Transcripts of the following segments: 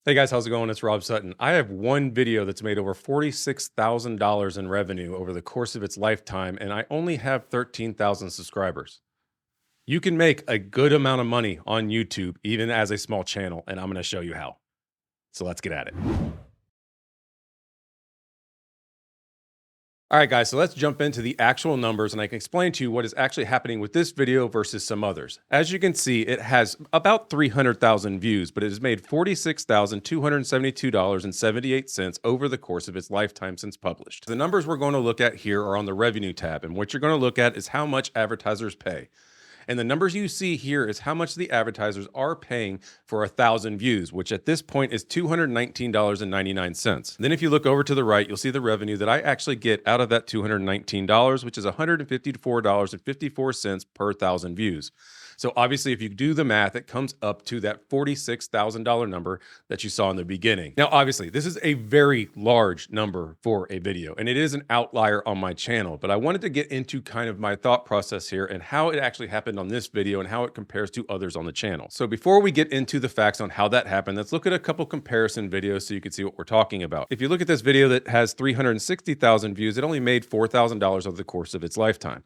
Hey guys, how's it going? It's Rob Sutton. I have one video that's made over $46,000 in revenue over the course of its lifetime, and I only have 13,000 subscribers. You can make a good amount of money on YouTube, even as a small channel, and I'm going to show you how. So let's get at it. All right, guys, so let's jump into the actual numbers and I can explain to you what is actually happening with this video versus some others. As you can see, it has about 300,000 views, but it has made $46,272.78 over the course of its lifetime since published. The numbers we're going to look at here are on the revenue tab, and what you're going to look at is how much advertisers pay. And the numbers you see here is how much the advertisers are paying for 1,000 views, which at this point is $219.99. Then if you look over to the right, you'll see the revenue that I actually get out of that $219, which is $154.54 per 1,000 views. So obviously, if you do the math, it comes up to that $46,000 number that you saw in the beginning. Now, obviously, this is a very large number for a video, and it is an outlier on my channel, but I wanted to get into kind of my thought process here and how it actually happened on this video and how it compares to others on the channel. So before we get into the facts on how that happened, let's look at a couple comparison videos so you can see what we're talking about. If you look at this video that has 360,000 views, it only made $4,000 over the course of its lifetime.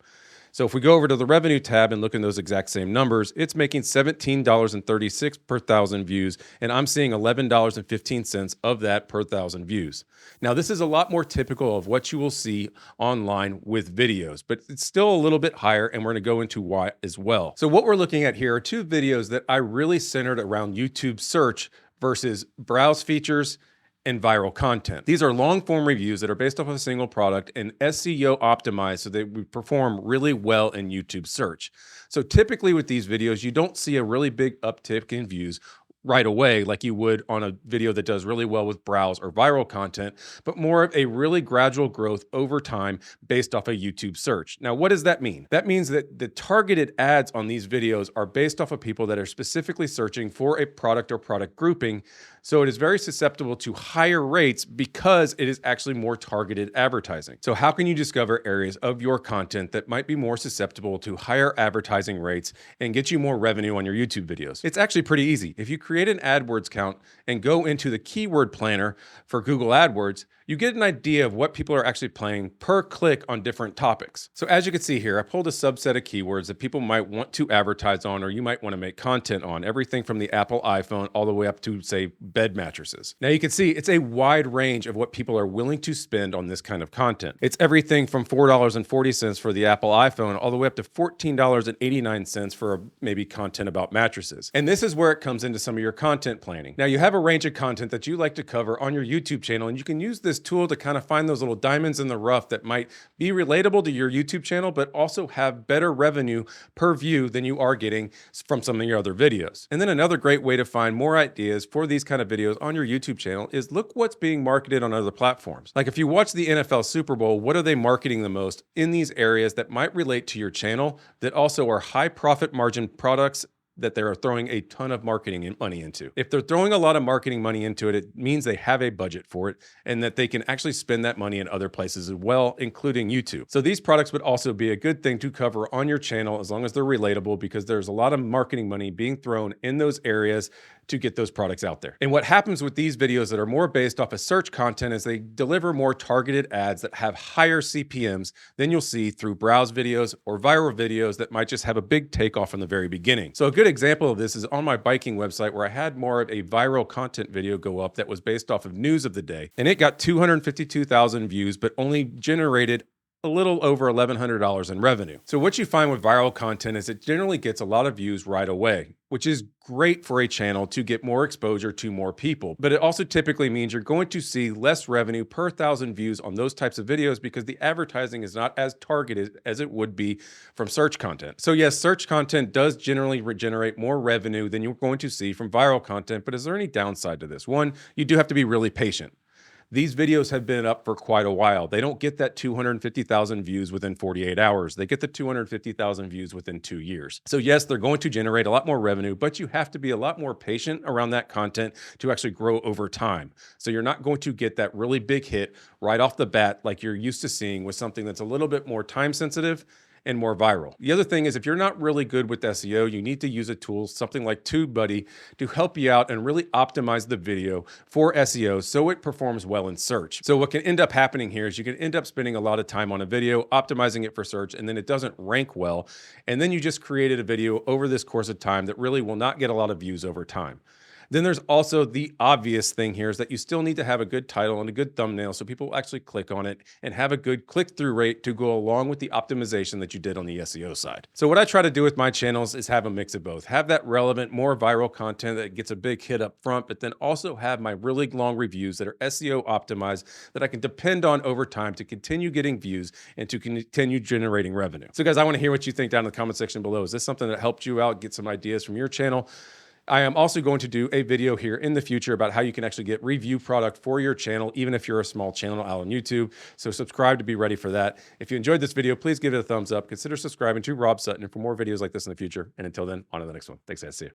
So if we go over to the revenue tab and look in those exact same numbers, it's making $17.36 per 1,000 views, and I'm seeing $11.15 of that per 1,000 views. Now, this is a lot more typical of what you will see online with videos, but it's still a little bit higher, and we're going to go into why as well. So what we're looking at here are two videos that I really centered around YouTube search versus browse features and viral content. These are long form reviews that are based off of a single product and SEO optimized so they would perform really well in YouTube search. So typically with these videos, you don't see a really big uptick in views right away like you would on a video that does really well with browse or viral content, but more of a really gradual growth over time based off a YouTube search. Now, what does that mean? That means that the targeted ads on these videos are based off of people that are specifically searching for a product or product grouping. So it is very susceptible to higher rates because it is actually more targeted advertising. So how can you discover areas of your content that might be more susceptible to higher advertising rates and get you more revenue on your YouTube videos? It's actually pretty easy. If you create an AdWords count and go into the keyword planner for Google AdWords, you get an idea of what people are actually playing per click on different topics. So as you can see here, I pulled a subset of keywords that people might want to advertise on or you might want to make content on, everything from the Apple iPhone all the way up to, say, bed mattresses. Now you can see it's a wide range of what people are willing to spend on this kind of content. It's everything from $4.40 for the Apple iPhone all the way up to $14.89 for maybe content about mattresses. And this is where it comes into some of your content planning. Now you have a range of content that you like to cover on your YouTube channel, and you can use this tool to kind of find those little diamonds in the rough that might be relatable to your YouTube channel, but also have better revenue per view than you are getting from some of your other videos. And then another great way to find more ideas for these kind of videos on your YouTube channel is look what's being marketed on other platforms. Like if you watch the NFL Super Bowl, what are they marketing the most in these areas that might relate to your channel that also are high profit margin products that they're throwing a ton of marketing money into? If they're throwing a lot of marketing money into it, it means they have a budget for it and that they can actually spend that money in other places as well, including YouTube. So these products would also be a good thing to cover on your channel as long as they're relatable, because there's a lot of marketing money being thrown in those areas to get those products out there. And what happens with these videos that are more based off of search content is they deliver more targeted ads that have higher CPMs than you'll see through browse videos or viral videos that might just have a big takeoff in the very beginning. So a good example of this is on my biking website, where I had more of a viral content video go up that was based off of news of the day, and it got 252,000 views, but only generated a little over $1,100 in revenue. So what you find with viral content is it generally gets a lot of views right away, which is great for a channel to get more exposure to more people. But it also typically means you're going to see less revenue per 1,000 views on those types of videos because the advertising is not as targeted as it would be from search content. So yes, search content does generally generate more revenue than you're going to see from viral content, but is there any downside to this? One, you do have to be really patient. These videos have been up for quite a while. They don't get that 250,000 views within 48 hours. They get the 250,000 views within 2 years. So yes, they're going to generate a lot more revenue, but you have to be a lot more patient around that content to actually grow over time. So you're not going to get that really big hit right off the bat like you're used to seeing with something that's a little bit more time sensitive and more viral. The other thing is, if you're not really good with SEO, you need to use a tool, something like TubeBuddy, to help you out and really optimize the video for SEO so it performs well in search. So what can end up happening here is you can end up spending a lot of time on a video, optimizing it for search, and then it doesn't rank well. And then you just created a video over this course of time that really will not get a lot of views over time. Then there's also the obvious thing here is that you still need to have a good title and a good thumbnail so people will actually click on it and have a good click-through rate to go along with the optimization that you did on the SEO side. So what I try to do with my channels is have a mix of both. Have that relevant, more viral content that gets a big hit up front, but then also have my really long reviews that are SEO optimized that I can depend on over time to continue getting views and to continue generating revenue. So guys, I want to hear what you think down in the comment section below. Is this something that helped you out, get some ideas from your channel? I am also going to do a video here in the future about how you can actually get review product for your channel, even if you're a small channel out on YouTube. So subscribe to be ready for that. If you enjoyed this video, please give it a thumbs up. Consider subscribing to Rob Sutton for more videos like this in the future. And until then, on to the next one. Thanks, guys. See you.